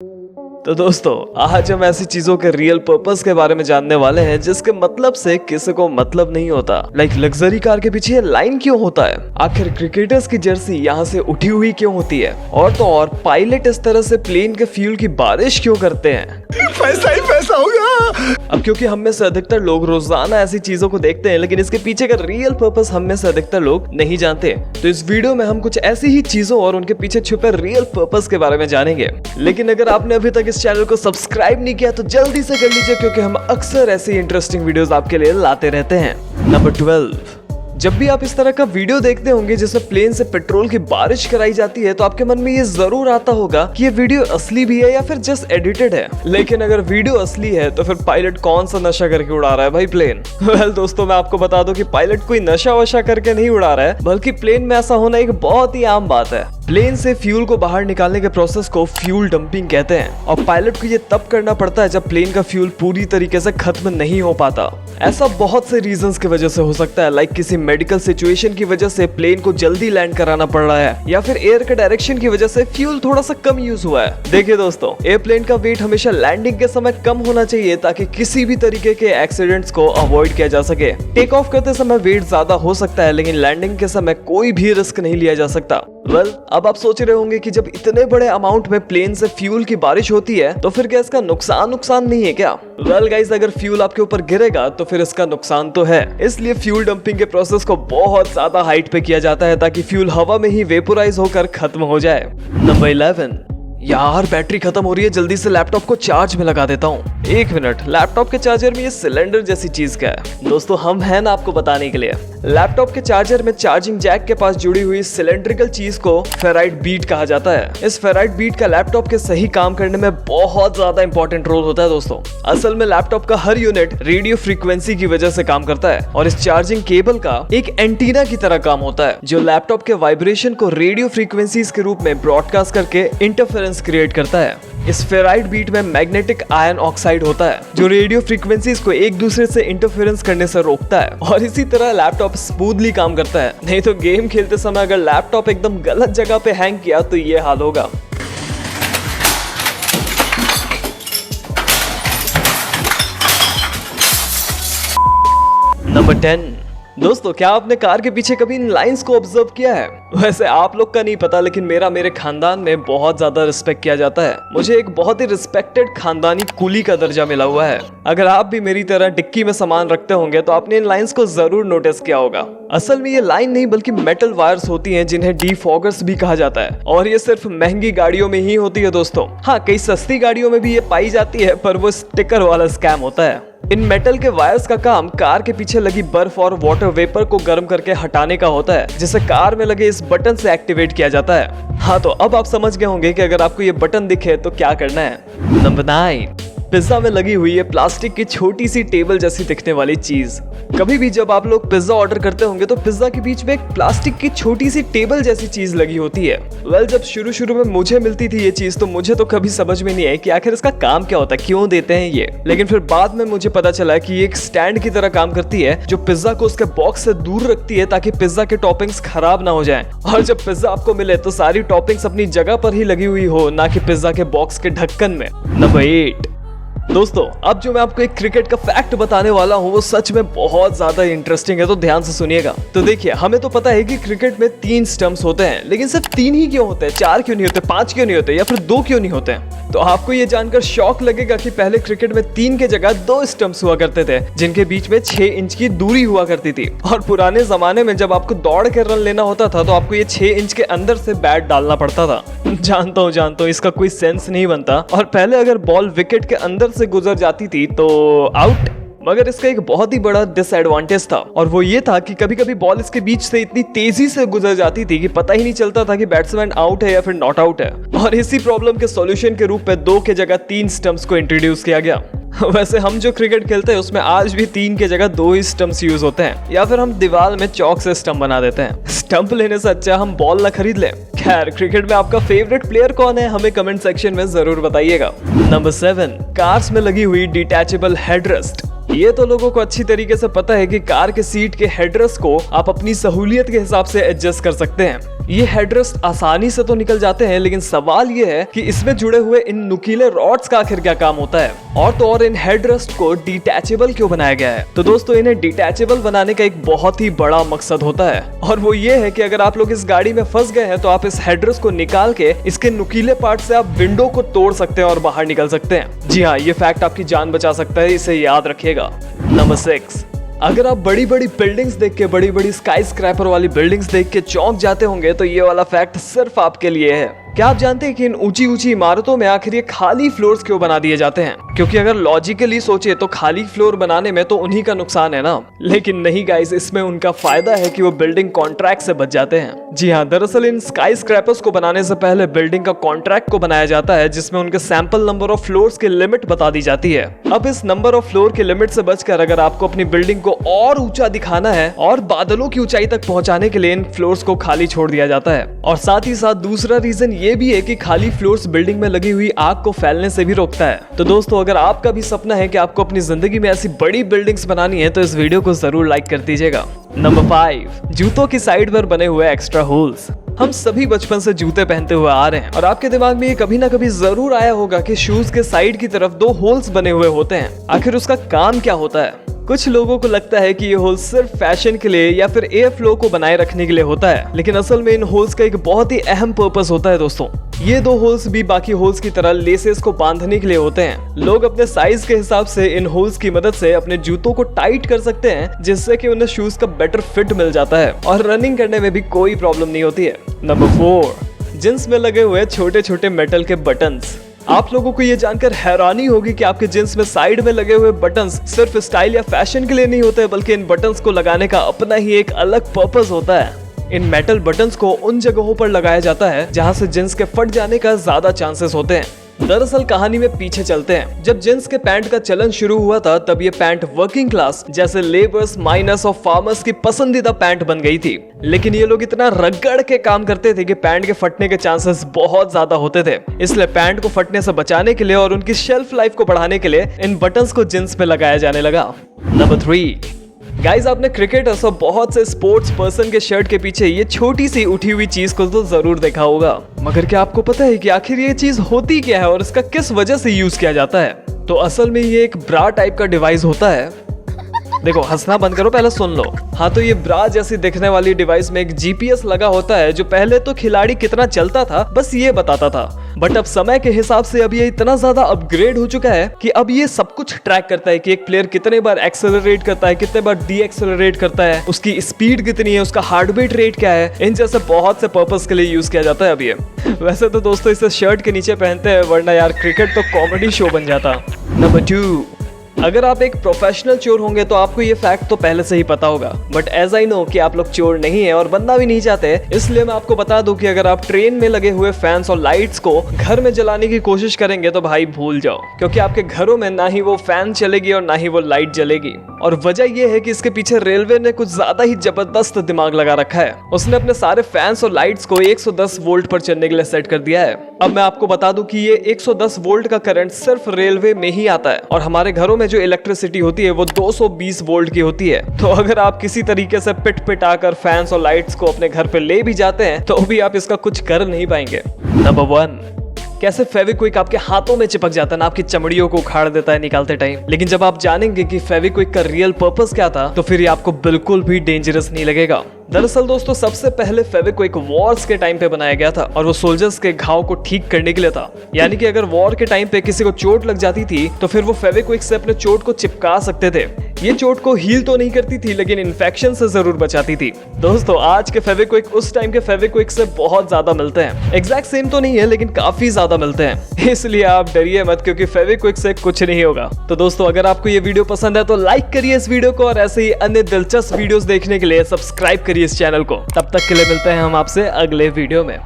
तो दोस्तों, आज हम ऐसी चीजों के रियल पर्पस के बारे में जानने वाले हैं जिसके मतलब से किसी को मतलब नहीं होता। लाइक लग्जरी कार के पीछे लाइन क्यों होता है, आखिर क्रिकेटर्स की जर्सी यहाँ से उठी हुई क्यों होती है, और तो और पायलट इस तरह से प्लेन के फ्यूल की बारिश क्यों करते हैं। पैसा ही पैसा होगा। अब क्योंकि हम में से अधिकतर लोग रोजाना ऐसी चीजों को देखते हैं, लेकिन इसके पीछे का रियल पर्पस हम में से अधिकतर लोग नहीं जानते। तो इस वीडियो में हम कुछ ऐसी ही चीजों और उनके पीछे छुपे रियल पर्पस के बारे में जानेंगे। लेकिन अगर आपने अभी तक इस चैनल को सब्सक्राइब नहीं किया तो जल्दी से कर लीजिए, क्योंकि हम अक्सर ऐसी इंटरेस्टिंग वीडियोस आपके लिए लाते रहते हैं। नंबर 12, जब भी आप इस तरह का वीडियो देखते होंगे जिसमें प्लेन से पेट्रोल की बारिश कराई जाती है, तो आपके मन में ये जरूर आता होगा कि ये वीडियो असली भी है या फिर जस्ट एडिटेड है। लेकिन अगर वीडियो असली है तो फिर पायलट कौन सा नशा करके उड़ा रहा है भाई प्लेन। वेल दोस्तों, मैं आपको बता दूं कि पायलट कोई नशा वशा करके नहीं उड़ा रहा है, बल्कि प्लेन में ऐसा होना एक बहुत ही आम बात है। प्लेन से फ्यूल को बाहर निकालने के प्रोसेस को फ्यूल डंपिंग कहते हैं, और पायलट को ये तब करना पड़ता है जब प्लेन का फ्यूल पूरी तरीके से खत्म नहीं हो पाता। ऐसा बहुत से रीजंस की वजह से हो सकता है, लाइक किसी मेडिकल सिचुएशन की वजह से प्लेन को जल्दी लैंड कराना पड़ रहा है, या फिर एयर के डायरेक्शन की वजह से फ्यूल थोड़ा सा कम यूज हुआ है। देखिए दोस्तों, एयरप्लेन का वेट हमेशा लैंडिंग के समय कम होना चाहिए ताकि किसी भी तरीके के एक्सीडेंट्स को अवॉइड किया जा सके। टेक ऑफ करते समय वेट ज्यादा हो सकता है, लेकिन लैंडिंग के समय कोई भी रिस्क नहीं लिया जा सकता। वेल, अब आप सोच रहे होंगे कि जब इतने बड़े अमाउंट में प्लेन से फ्यूल की बारिश होती है तो फिर क्या इसका नुकसान नहीं है क्या? वेल गाइस, अगर फ्यूल आपके ऊपर गिरेगा तो फिर इसका नुकसान तो है। इसलिए फ्यूल डंपिंग के प्रोसेस को बहुत ज्यादा हाइट पे किया जाता है ताकि फ्यूल हवा में ही वेपोराइज होकर खत्म हो जाए। नंबर 11, यार बैटरी खत्म हो रही है, जल्दी से लैपटॉप को चार्ज में लगा देता हूँ। एक मिनट, लैपटॉप के चार्जर में ये सिलेंडर जैसी चीज क्या है? दोस्तों, हम हैं ना आपको बताने के लिए। लैपटॉप के चार्जर में चार्जिंग जैक के पास जुड़ी हुई सिलेंड्रिकल चीज को फेराइट बीट कहा जाता है। इस फेराइट बीट का लैपटॉप के सही काम करने में बहुत ज्यादा इंपॉर्टेंट रोल होता है दोस्तों। असल में लैपटॉप का हर यूनिट रेडियो फ्रीक्वेंसी की वजह से काम करता है, और इस चार्जिंग केबल का एक एंटीना की तरह काम होता है जो लैपटॉप के वाइब्रेशन को रेडियो फ्रीक्वेंसीज के रूप में ब्रॉडकास्ट करके इंटरफेरेंस क्रिएट करता है। इस फेराइट बीट में मैग्नेटिक आयन ऑक्साइड होता है जो रेडियो फ्रीक्वेंसीज को एक दूसरे से इंटरफेरेंस करने से रोकता है, और इसी तरह लैपटॉप स्मूथली काम करता है। नहीं तो गेम खेलते समय अगर लैपटॉप एकदम गलत जगह पे हैंग किया तो ये हाल होगा। नंबर 10, दोस्तों, क्या आपने कार के पीछे कभी इन लाइंस को ऑब्जर्व किया है? वैसे आप लोग का नहीं पता, लेकिन मेरे खानदान में बहुत ज्यादा रिस्पेक्ट किया जाता है। मुझे एक बहुत ही रिस्पेक्टेड खानदानी कुली का दर्जा मिला हुआ है। अगर आप भी मेरी तरह डिक्की में सामान रखते होंगे तो आपने इन लाइंस को जरूर नोटिस किया होगा। असल में ये लाइन नहीं बल्कि मेटल वायर्स होती हैं जिन्हें डीफॉगर्स भी कहा जाता है, और ये सिर्फ महंगी गाड़ियों में ही होती है दोस्तों। हाँ, कई सस्ती गाड़ियों में भी ये पाई जाती है, पर वो स्टिकर वाला स्कैम होता है। इन मेटल के वायर्स का काम कार के पीछे लगी बर्फ और वाटर वेपर को गर्म करके हटाने का होता है, जिसे कार में लगे इस बटन से एक्टिवेट किया जाता है। हाँ, तो अब आप समझ गए होंगे कि अगर आपको ये बटन दिखे तो क्या करना है। नंबर 9, पिज्जा में लगी हुई है प्लास्टिक की छोटी सी टेबल जैसी दिखने वाली चीज। कभी भी जब आप लोग पिज्जा ऑर्डर करते होंगे तो पिज्जा के बीच में एक प्लास्टिक की छोटी सी टेबल जैसी चीज लगी होती है। वेल, जब शुरू में मुझे मिलती थी ये चीज तो मुझे तो कभी समझ में नहीं आई कि आखिर इसका काम क्या होता है, क्यों देते हैं ये। लेकिन फिर बाद में मुझे पता चला कि ये एक स्टैंड की तरह काम करती है जो पिज्जा को उसके बॉक्स से दूर रखती है ताकि पिज्जा के टॉपिंग्स खराब ना हो जाएं, और जब पिज्जा आपको मिले तो सारी टॉपिंग्स अपनी जगह पर ही लगी हुई हो, ना कि पिज्जा के बॉक्स के ढक्कन में। नंबर 8, दोस्तों, अब जो मैं आपको एक क्रिकेट का फैक्ट बताने वाला हूँ वो सच में बहुत ज्यादा इंटरेस्टिंग है, तो ध्यान से सुनिएगा। तो देखिए, हमें तो पता है कि क्रिकेट में 3 स्टंप्स होते हैं, लेकिन सिर्फ 3 ही क्यों होते हैं? 4 क्यों नहीं होते? 5 क्यों नहीं होते? या फिर 2 क्यों नहीं होते हैं? तो आपको ये जानकर शॉक लगेगा कि पहले क्रिकेट में 3 के जगह 2 स्टंप्स हुआ करते थे, जिनके बीच में 6 इंच की दूरी हुआ करती थी। और पुराने जमाने में जब आपको दौड़ के रन लेना होता था तो आपको ये 6 इंच के अंदर से बैट डालना पड़ता था। जानता हूँ, इसका कोई सेंस नहीं बनता, और पहले अगर बॉल विकेट के अंदर से गुजर जाती थी तो आउट। मगर इसका एक बहुत ही बड़ा डिसएडवांटेज था, और वो ये था कि कभी कभी बॉल इसके बीच से इतनी तेजी से गुजर जाती थी कि पता ही नहीं चलता था कि बैट्समैन आउट है या फिर नॉट आउट है। और इसी प्रॉब्लम के सॉल्यूशन के रूप में 2 के जगह 3 स्टंप्स को इंट्रोड्यूस किया गया। वैसे हम जो क्रिकेट खेलते हैं उसमें आज भी 3 के जगह 2 ही स्टंप्स यूज होते हैं, या फिर हम दीवार में चौक से स्टंप बना देते हैं। स्टंप लेने से अच्छा हम बॉल ना खरीद लें। खैर, क्रिकेट में आपका फेवरेट प्लेयर कौन है, हमें कमेंट सेक्शन में जरूर बताइएगा। नंबर 7, कार्स में लगी हुई डिटैचेबल हेडरेस्ट। ये तो लोगों को अच्छी तरीके से पता है कि कार के सीट के हेडरेस्ट को आप अपनी सहूलियत के हिसाब से एडजस्ट कर सकते हैं। ये हेडरेस्ट आसानी से तो निकल जाते हैं, लेकिन सवाल ये है कि इसमें जुड़े हुए इन नुकीले रॉड्स का आखिर क्या काम होता है, और तो और इन हेडरेस्ट को डिटैचेबल क्यों बनाया गया है। तो दोस्तों इन्हें डिटैचेबल बनाने का एक बहुत ही बड़ा मकसद होता है, और वो ये है कि अगर आप लोग इस गाड़ी में फंस गए हैं तो आप इस हेडरेस्ट को निकाल के इसके नुकीले पार्ट से आप विंडो को तोड़ सकते हैं और बाहर निकल सकते हैं। जी हाँ, ये फैक्ट आपकी जान बचा सकता है, इसे याद रखिएगा। नंबर 6, अगर आप बड़ी बड़ी बिल्डिंग्स देख के, बड़ी बड़ी स्काई स्क्रैपर वाली बिल्डिंग्स देख के चौंक जाते होंगे तो ये वाला फैक्ट सिर्फ आपके लिए है। क्या आप जानते हैं कि इन ऊंची ऊंची इमारतों में आखिर ये खाली फ्लोर्स क्यों बना दिए जाते हैं? क्योंकि अगर लॉजिकली सोचे तो खाली फ्लोर बनाने में तो उन्हीं का नुकसान है ना, लेकिन नहीं गाइस, इसमें उनका फायदा है कि वो बिल्डिंग कॉन्ट्रैक्ट से बच जाते हैं। जी हाँ, दरअसल इन स्काई स्क्रैपर्स को बनाने से पहले बिल्डिंग का कॉन्ट्रैक्ट को बनाया जाता है, जिसमें उनके सैंपल नंबर ऑफ फ्लोर्स की लिमिट बता दी जाती है। अब इस नंबर ऑफ फ्लोर की लिमिट से बचकर अगर आपको अपनी बिल्डिंग को और ऊंचा दिखाना है और बादलों की ऊंचाई तक पहुंचाने के लिए इन फ्लोर्स को खाली छोड़ दिया जाता है। और साथ ही साथ दूसरा रीजन ये भी है कि खाली फ्लोर्स बिल्डिंग में लगी हुई आग को फैलने से भी रोकता है। तो दोस्तों अगर आपका भी सपना है कि आपको अपनी जिंदगी में ऐसी बड़ी बिल्डिंग्स बनानी है तो इस वीडियो को जरूर लाइक कर दीजिएगा। नंबर 5, जूतों की साइड पर बने हुए एक्स्ट्रा होल्स। हम सभी बचपन से जूते पहनते हुए आ रहे हैं और आपके दिमाग में ये कभी ना कभी जरूर आया होगा कि शूज के साइड की तरफ 2 होल्स बने हुए होते हैं। आखिर उसका काम क्या होता है? कुछ लोगों को लगता है कि ये होल सिर्फ फैशन के लिए या फिर एयर फ्लो को बनाए रखने के लिए होता है, लेकिन असल में इन होल्स का एक बहुत ही अहम पर्पस होता है दोस्तों। ये 2 होल्स भी बाकी होल्स की तरह लेसेस को बांधने के लिए होते हैं। लोग अपने साइज के हिसाब से इन होल्स की मदद से अपने जूतों को टाइट कर सकते हैं, जिससे कि उन्हें शूज का बेटर फिट मिल जाता है और रनिंग करने में भी कोई प्रॉब्लम नहीं होती है। नंबर 4, जींस में लगे हुए छोटे छोटे मेटल के बटन्स। आप लोगों को ये जानकर हैरानी होगी कि आपके जींस में साइड में लगे हुए बटन्स सिर्फ स्टाइल या फैशन के लिए नहीं होते, बल्कि इन बटन्स को लगाने का अपना ही एक अलग पर्पस होता है। इन मेटल बटन्स को उन जगहों पर लगाया जाता है जहां से जींस के फट जाने का ज्यादा चांसेस होते हैं। दरअसल कहानी में पीछे चलते हैं। जब जींस के पैंट का चलन शुरू हुआ था तब ये पैंट वर्किंग क्लास जैसे लेबर्स, माइनर्स और फार्मर्स की पसंदीदा पैंट बन गई थी। लेकिन ये लोग इतना रगड़ के काम करते थे कि पैंट के फटने के चांसेस बहुत ज्यादा होते थे। इसलिए पैंट को फटने से बचाने के लिए और उनकी शेल्फ लाइफ को बढ़ाने के लिए इन बटन्स को जींस पे लगाया जाने लगा। नंबर 3, गाइस, आपने क्रिकेटर्स और बहुत से स्पोर्ट्स पर्सन के शर्ट के पीछे ये छोटी सी उठी हुई चीज को तो जरूर देखा होगा, मगर क्या आपको पता है कि आखिर ये चीज होती क्या है और इसका किस वजह से यूज किया जाता है? तो असल में ये एक ब्रा टाइप का डिवाइस होता है। देखो, हंसना बंद करो, पहले सुन लो। हाँ, तो ये ब्रा जैसी दिखने वाली डिवाइस में एक जीपीएस लगा होता है, जो पहले तो खिलाड़ी कितना चलता था बस ये बताता था, बट अब समय के हिसाब से अब ये इतना ज्यादा अपग्रेड हो चुका है कि अब ये सब कुछ ट्रैक करता है कि एक प्लेयर कितने बार एक्सेलरेट करता है, कितने बार डी एक्सेलरेट करता है, उसकी स्पीड कितनी है, उसका हार्ट बीट रेट क्या है। इन जैसे बहुत से पर्पस के लिए यूज किया जाता है अब ये। वैसे तो दोस्तों इसे शर्ट के नीचे पहनते हैं, वरना यार क्रिकेट तो कॉमेडी शो बन जाता। नंबर 2, अगर आप एक प्रोफेशनल चोर होंगे तो आपको ये फैक्ट तो पहले से ही पता होगा, बट एज आई नो कि आप लोग चोर नहीं है और बनना भी नहीं चाहते, इसलिए मैं आपको बता दूं कि अगर आप ट्रेन में लगे हुए फैंस और लाइट्स को घर में जलाने की कोशिश करेंगे तो भाई भूल जाओ, क्योंकि आपके घरों में ना ही वो फैन चलेगी और ना ही वो लाइट जलेगी। और वजह यह है कि इसके पीछे रेलवे ने कुछ ज्यादा ही जबरदस्त दिमाग लगा रखा है। उसने अपने सारे फैंस और लाइट्स को 110 वोल्ट पर चलने के लिए सेट कर दिया है। अब मैं आपको बता दूं कि ये 110 वोल्ट का करंट सिर्फ रेलवे में ही आता है और हमारे घरों में जो इलेक्ट्रिसिटी होती है वो 220 वोल्ट की होती है। तो अगर आप किसी तरीके से पिट पिटाकर फैंस और लाइट्स को अपने घर पे ले भी जाते हैं तो भी आप इसका कुछ कर नहीं पाएंगे। नंबर 1, कैसे फेविक्विक आपके हाथों में चिपक जाता है ना, आपकी चमड़ियों को उखाड़ देता है निकालते टाइम। लेकिन जब आप जानेंगे कि फेविक्विक का रियल पर्पस क्या था तो फिर ये आपको बिल्कुल भी डेंजरस नहीं लगेगा। दरअसल दोस्तों सबसे पहले फेविक्विक वॉर्स के टाइम पे बनाया गया था और वो सोल्जर्स के घाव को ठीक करने के लिए था। यानी कि अगर वॉर के टाइम पे किसी को चोट लग जाती थी तो फिर वो फेविक्विक से अपने चोट को चिपका सकते थे। ये चोट को हील तो नहीं करती थी लेकिन इन्फेक्शन से जरूर बचाती थी। दोस्तों आज के फेविक्विक उस टाइम के फेविक्विक से बहुत ज्यादा मिलते हैं। एग्जैक्ट सेम तो नहीं है लेकिन काफी ज्यादा मिलते हैं, इसलिए आप डरिए मत क्योंकि फेविक्विक से कुछ नहीं होगा। तो दोस्तों अगर आपको ये वीडियो पसंद है तो लाइक करिए इस वीडियो को और ऐसे ही अन्य दिलचस्प वीडियोस देखने के लिए सब्सक्राइब करिए इस चैनल को। तब तक के लिए मिलते हैं हम आपसे अगले वीडियो में।